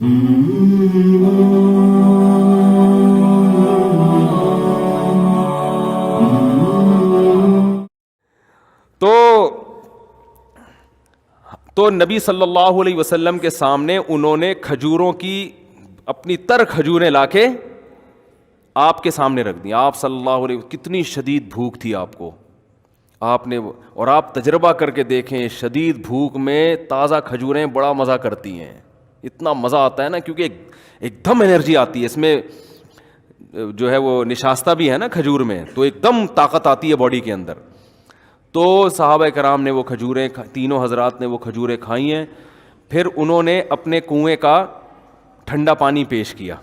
تو نبی صلی اللہ علیہ وسلم کے سامنے انہوں نے کھجوروں کی اپنی تر کھجوریں لا کے آپ کے سامنے رکھ دی. آپ صلی اللہ علیہ وسلم, کتنی شدید بھوک تھی آپ کو, آپ نے, اور آپ تجربہ کر کے دیکھیں, شدید بھوک میں تازہ کھجوریں بڑا مزہ کرتی ہیں, اتنا مزہ آتا ہے نا, کیونکہ ایک دم انرجی آتی ہے اس میں, جو ہے وہ نشاستہ بھی ہے نا کھجور میں, تو ایک دم طاقت آتی ہے باڈی کے اندر. تو صحابہ کرام نے وہ کھجوریں, تینوں حضرات نے وہ کھجوریں کھائی ہیں. پھر انہوں نے اپنے کنویں کا ٹھنڈا پانی پیش کیا.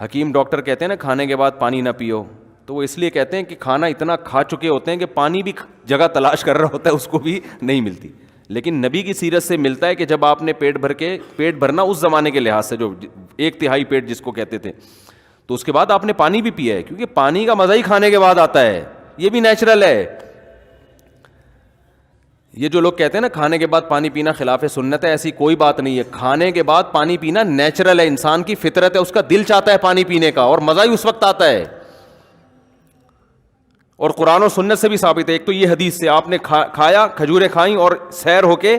حکیم ڈاکٹر کہتے ہیں نا کھانے کے بعد پانی نہ پیو, تو وہ اس لیے کہتے ہیں کہ کھانا اتنا کھا چکے ہوتے ہیں کہ پانی بھی جگہ تلاش کر رہا ہوتا ہے, اس کو بھی نہیں ملتی. لیکن نبی کی سیرت سے ملتا ہے کہ جب آپ نے پیٹ بھرنا اس زمانے کے لحاظ سے, جو 1/3 پیٹ جس کو کہتے تھے, تو اس کے بعد آپ نے پانی بھی پیا ہے, کیونکہ پانی کا مزہ ہی کھانے کے بعد آتا ہے, یہ بھی نیچرل ہے. یہ جو لوگ کہتے ہیں نا کھانے کے بعد پانی پینا خلاف سنت ہے, ایسی کوئی بات نہیں ہے. کھانے کے بعد پانی پینا نیچرل ہے, انسان کی فطرت ہے, اس کا دل چاہتا ہے پانی پینے کا, اور مزہ ہی اس وقت آتا ہے. اور قرآن و سنت سے بھی ثابت ہے. ایک تو یہ حدیث سے آپ نے کھایا, کھجوریں کھائیں اور سیر ہو کے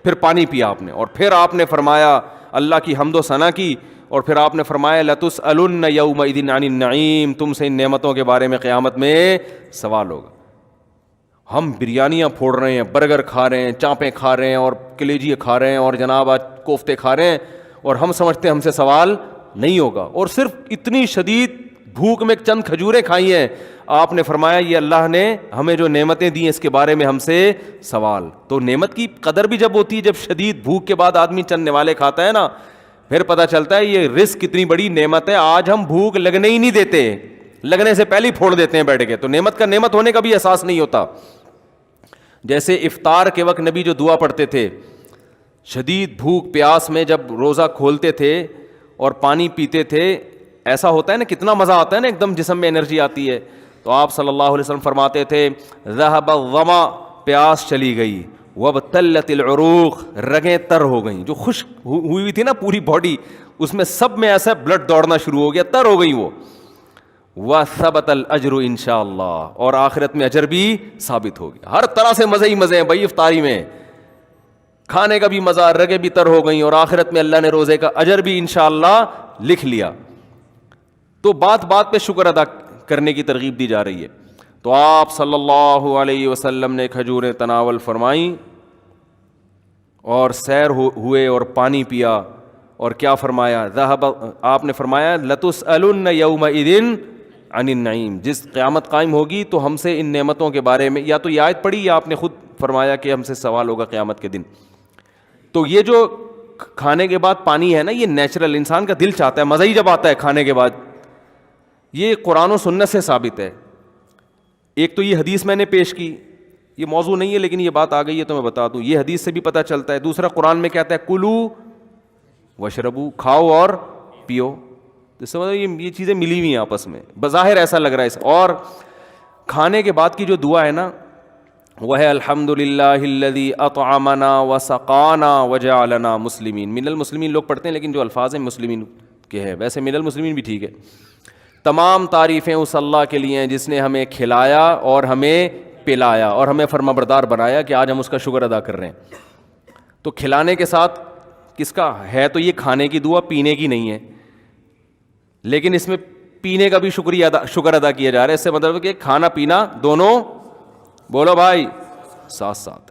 پھر پانی پیا آپ نے, اور پھر آپ نے فرمایا اللہ کی حمد و ثنا کی, اور پھر آپ نے فرمایا لَتُسْأَلُنَّ يَوْمَئِذٍ عَنِ النَّعِيمِ, تم سے ان نعمتوں کے بارے میں قیامت میں سوال ہوگا. ہم بریانیاں پھوڑ رہے ہیں, برگر کھا رہے ہیں, چانپیں کھا رہے ہیں, اور کلیجی کھا رہے ہیں, اور جناب آج کوفتے کھا رہے ہیں, اور ہم سمجھتے ہیں ہم سے سوال نہیں ہوگا, اور صرف اتنی شدید بھوک میں چند کھجوریں کھائی ہیں. آپ نے فرمایا یہ اللہ نے ہمیں جو نعمتیں دی ہیں اس کے بارے میں ہم سے سوال. تو نعمت کی قدر بھی جب ہوتی ہے, جب شدید بھوک کے بعد آدمی چند نوالے کھاتا ہے نا, پھر پتہ چلتا ہے یہ رزق کتنی بڑی نعمت ہے. آج ہم بھوک لگنے ہی نہیں دیتے, لگنے سے پہلے ہی پھوڑ دیتے ہیں بیٹھ کے, تو نعمت کا نعمت ہونے کا بھی احساس نہیں ہوتا. جیسے افطار کے وقت نبی جو دعا پڑھتے تھے, شدید بھوک پیاس میں جب روزہ کھولتے تھے اور پانی پیتے تھے, ایسا ہوتا ہے نا, کتنا مزہ آتا ہے نا, ایک دم جسم میں انرجی آتی ہے. تو آپ صلی اللہ علیہ وسلم فرماتے تھے ذهب الظما, پیاس چلی گئی, وابتلت العروق, رگیں تر ہو گئیں, جو خشک ہوئی تھی نا پوری باڈی, اس میں سب میں ایسا بلڈ دوڑنا شروع ہو گیا, تر ہو گئی وہ. وثبت الاجر انشاءاللہ, اور آخرت میں اجر بھی ثابت ہو گیا. ہر طرح سے مزے ہی مزے ہیں بھائی افطاری میں, کھانے کا بھی مزہ, رگیں بھی تر ہو گئیں, اور آخرت میں اللہ نے روزے کا اجر بھی انشاءاللہ لکھ لیا. تو بات بات پہ شکر ادا کرنے کی ترغیب دی جا رہی ہے. تو آپ صلی اللہ علیہ وسلم نے کھجوریں تناول فرمائیں, اور سیر ہوئے اور پانی پیا, اور کیا فرمایا, آپ نے فرمایا لَتُسْأَلُنَّ يَوْمَئِذٍ عَنِ النَّعِيمِ, جس قیامت قائم ہوگی تو ہم سے ان نعمتوں کے بارے میں, یا تو یہ آیت پڑھی یا آپ نے خود فرمایا کہ ہم سے سوال ہوگا قیامت کے دن. تو یہ جو کھانے کے بعد پانی ہے نا, یہ نیچرل, انسان کا دل چاہتا ہے, مزہ ہی جب آتا ہے کھانے کے بعد. یہ قرآن و سنت سے ثابت ہے. ایک تو یہ حدیث میں نے پیش کی, یہ موضوع نہیں ہے لیکن یہ بات آ گئی ہے تو میں بتا دوں, یہ حدیث سے بھی پتہ چلتا ہے. دوسرا قرآن میں کہتا ہے کلو وشربو, کھاؤ اور پیو. اس سے مطلب یہ چیزیں ملی ہوئی ہیں آپس میں, بظاہر ایسا لگ رہا ہے. اور کھانے کے بعد کی جو دعا ہے نا, وہ ہے الحمدللہ الذی اطعمنا وسقانا وجعلنا مسلمین. من المسلمین لوگ پڑھتے ہیں لیکن جو الفاظ ہیں مسلمین کے ہیں, ویسے من المسلمین بھی ٹھیک ہے. تمام تعریفیں اس اللہ کے لیے ہیں جس نے ہمیں کھلایا اور ہمیں پلایا اور ہمیں فرمانبردار بنایا کہ آج ہم اس کا شکر ادا کر رہے ہیں. تو کھلانے کے ساتھ کس کا ہے, تو یہ کھانے کی دعا, پینے کی نہیں ہے, لیکن اس میں پینے کا بھی شکر ادا کیا جا رہا ہے. اس سے مطلب کہ کھانا پینا دونوں, بولو بھائی, ساتھ ساتھ.